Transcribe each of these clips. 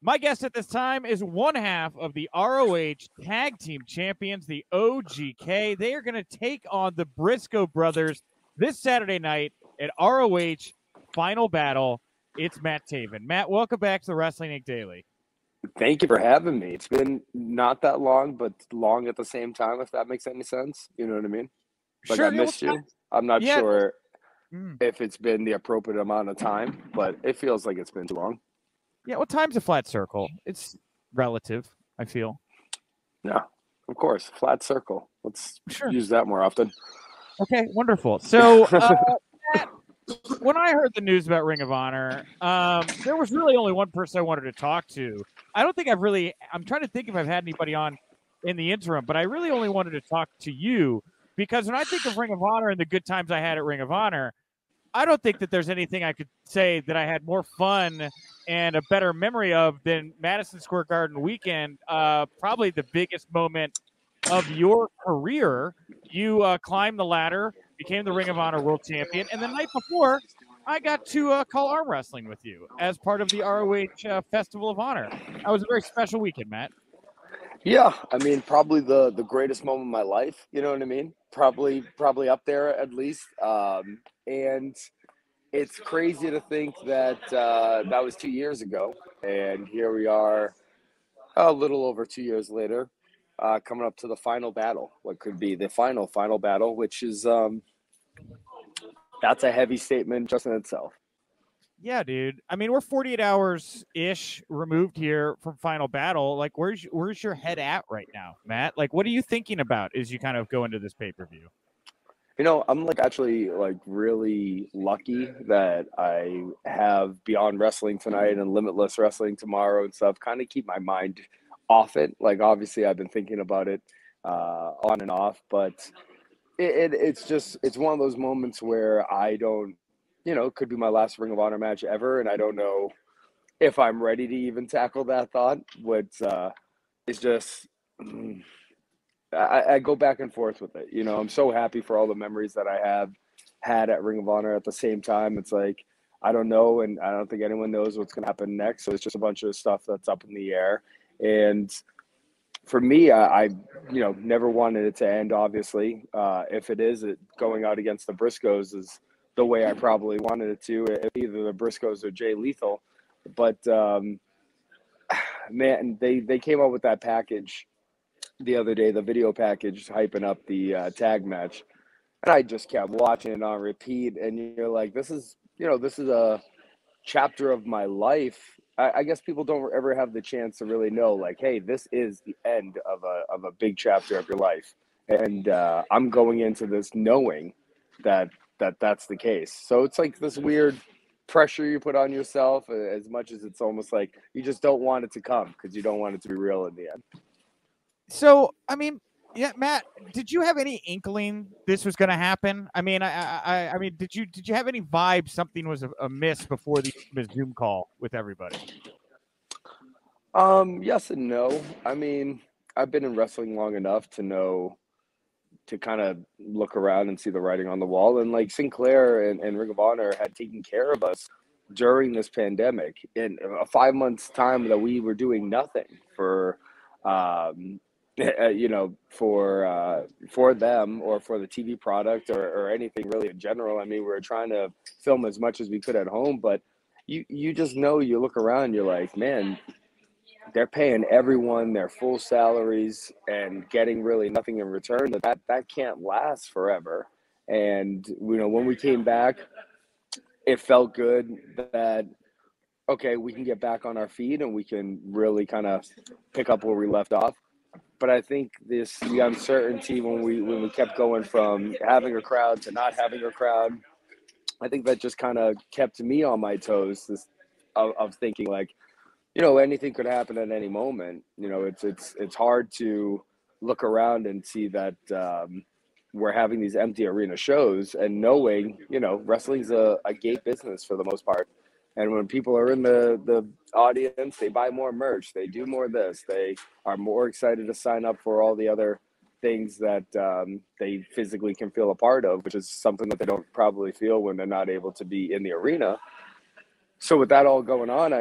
My guest at this time is one half of the ROH Tag Team Champions, the OGK. They are going to take on the Briscoe brothers this Saturday night at ROH Final Battle. It's Matt Taven. Matt, welcome back to the Wrestling Inc. Daily. Thank you for having me. It's been not that long, but long at the same time, if that makes any sense. You know what I mean? Like, Sure, I missed you. I'm not sure if it's been the appropriate amount of time, but it feels like it's been too long. Yeah, well, time's a flat circle. It's relative, I feel. Yeah, of course. Flat circle. Let's use that more often. Okay, wonderful. So, Matt, when I heard the news about Ring of Honor, there was really only one person I wanted to talk to. I don't think I'm trying to think if I've had anybody on in the interim, but I really only wanted to talk to you because when I think of Ring of Honor and the good times I had at Ring of Honor, I don't think that there's anything I could say that I had more fun and a better memory of than Madison Square Garden weekend. Probably the biggest moment of your career. You climbed the ladder, became the Ring of Honor World Champion, and the night before, I got to call arm wrestling with you as part of the ROH Festival of Honor. That was a very special weekend, Matt. Yeah, I mean, probably the greatest moment of my life. You know what I mean? Probably up there at least. And it's crazy to think that that was 2 years ago, and here we are, a little over 2 years later, coming up to the final battle. What could be the final battle, which is that's a heavy statement just in itself. Yeah, dude. I mean, we're 48 hours-ish removed here from Final Battle. Like, where's your head at right now, Matt? Like, what are you thinking about as you kind of go into this pay-per-view? You know, I'm actually really lucky that I have Beyond Wrestling tonight and Limitless Wrestling tomorrow and stuff. Kind of keep my mind off it. Like, obviously, I've been thinking about it on and off, but it's one of those moments where I don't, it could be my last Ring of Honor match ever, and I don't know if I'm ready to even tackle that thought. It's just, I go back and forth with it. I'm so happy for all the memories that I have had at Ring of Honor. At the same time, it's like, I don't know, and I don't think anyone knows what's going to happen next. So it's just a bunch of stuff that's up in the air. And for me, I never wanted it to end, obviously. If it is, going out against the Briscoes is the way I probably wanted it to, either the Briscoes or Jay Lethal. But, man, they came up with that package the other day, the video package hyping up the tag match. And I just kept watching it on repeat. And you're like, this is a chapter of my life. I guess people don't ever have the chance to really know, like, hey, this is the end of a big chapter of your life. And I'm going into this knowing that's the case. So it's like this weird pressure you put on yourself, as much as it's almost like you just don't want it to come because you don't want it to be real in the end. So, I mean, yeah, Matt, did you have any inkling this was going to happen? I mean, I mean, did you have any vibe something was amiss before the Zoom call with everybody? Yes and no. I mean, I've been in wrestling long enough to know to kind of look around and see the writing on the wall. And like Sinclair and Ring of Honor had taken care of us during this pandemic in a 5 months time that we were doing nothing for, for them or for the TV product or anything really in general. I mean, we were trying to film as much as we could at home, but you just know, you look around, you're like, man, they're paying everyone their full salaries and getting really nothing in return. That can't last forever. And when we came back, it felt good that, okay, we can get back on our feet and we can really kind of pick up where we left off. But I think the uncertainty when we kept going from having a crowd to not having a crowd, I think that just kind of kept me on my toes, of thinking like, anything could happen at any moment. It's hard to look around and see that we're having these empty arena shows and knowing, wrestling's a gate business for the most part. And when people are in the audience, they buy more merch, they do more of this, they are more excited to sign up for all the other things that they physically can feel a part of, which is something that they don't probably feel when they're not able to be in the arena. So with that all going on,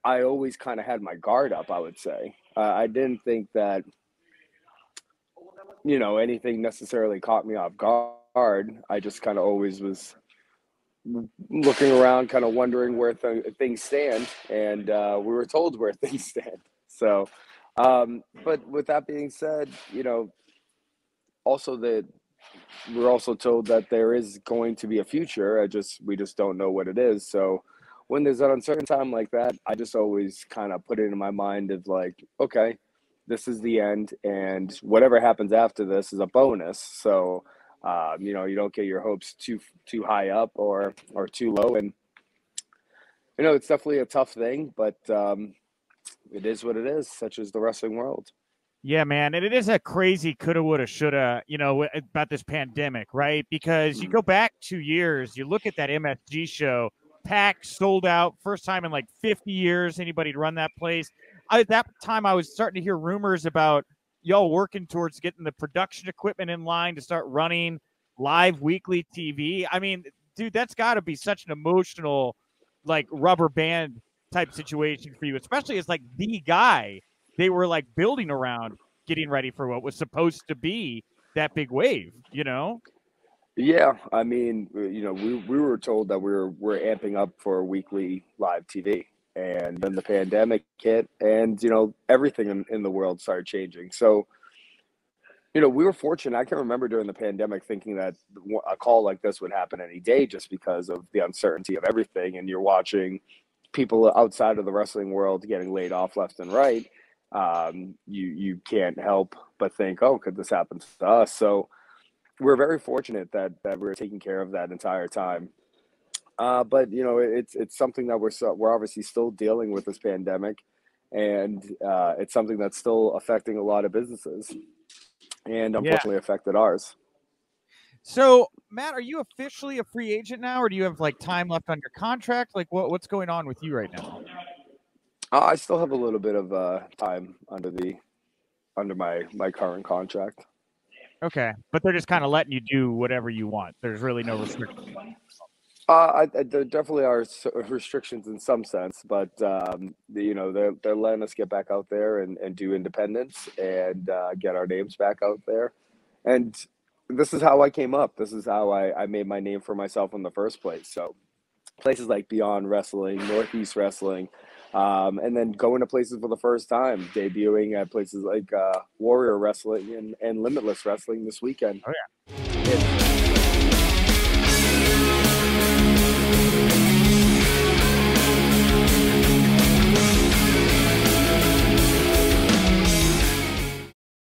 I always kind of had my guard up, I would say. I didn't think that, anything necessarily caught me off guard. I just kind of always was looking around, kind of wondering where things stand, and we were told where things stand. So, but with that being said, also that we're also told that there is going to be a future. We just don't know what it is. So, when there's an uncertain time like that, I just always kind of put it in my mind of like, okay, this is the end, and whatever happens after this is a bonus. So, you don't get your hopes too high up or too low, and it's definitely a tough thing, but it is what it is. Such is the wrestling world. Yeah, man. And it is a crazy coulda, woulda, shoulda, about this pandemic, right? Because you go back 2 years, you look at that MSG show, packed, sold out, first time in like 50 years anybody'd run that place. At that time, I was starting to hear rumors about y'all working towards getting the production equipment in line to start running live weekly TV. I mean, dude, that's got to be such an emotional, like, rubber band type situation for you, especially as like the guy they were like building around, getting ready for what was supposed to be that big wave, Yeah, I mean, we were told that we're amping up for weekly live TV, and then the pandemic hit, and everything in the world started changing. So, we were fortunate. I can remember during the pandemic thinking that a call like this would happen any day, just because of the uncertainty of everything, and you're watching people outside of the wrestling world getting laid off left and right. You can't help but think, oh, could this happen to us? So we're very fortunate that we were taking care of that entire time. But it's something that we're obviously still dealing with, this pandemic, and it's something that's still affecting a lot of businesses, and unfortunately affected ours. So, Matt, are you officially a free agent now, or do you have like time left on your contract? Like, what's going on with you right now? I still have a little bit of time under my current contract. Okay, but they're just kind of letting you do whatever you want. There's really no restrictions. There definitely are restrictions in some sense, but they're letting us get back out there and do independence and get our names back out there. And this is how I came up. This is how I made my name for myself in the first place. So places like Beyond Wrestling, Northeast Wrestling, and then going to places for the first time, debuting at places like Warrior Wrestling and Limitless Wrestling this weekend. Oh yeah.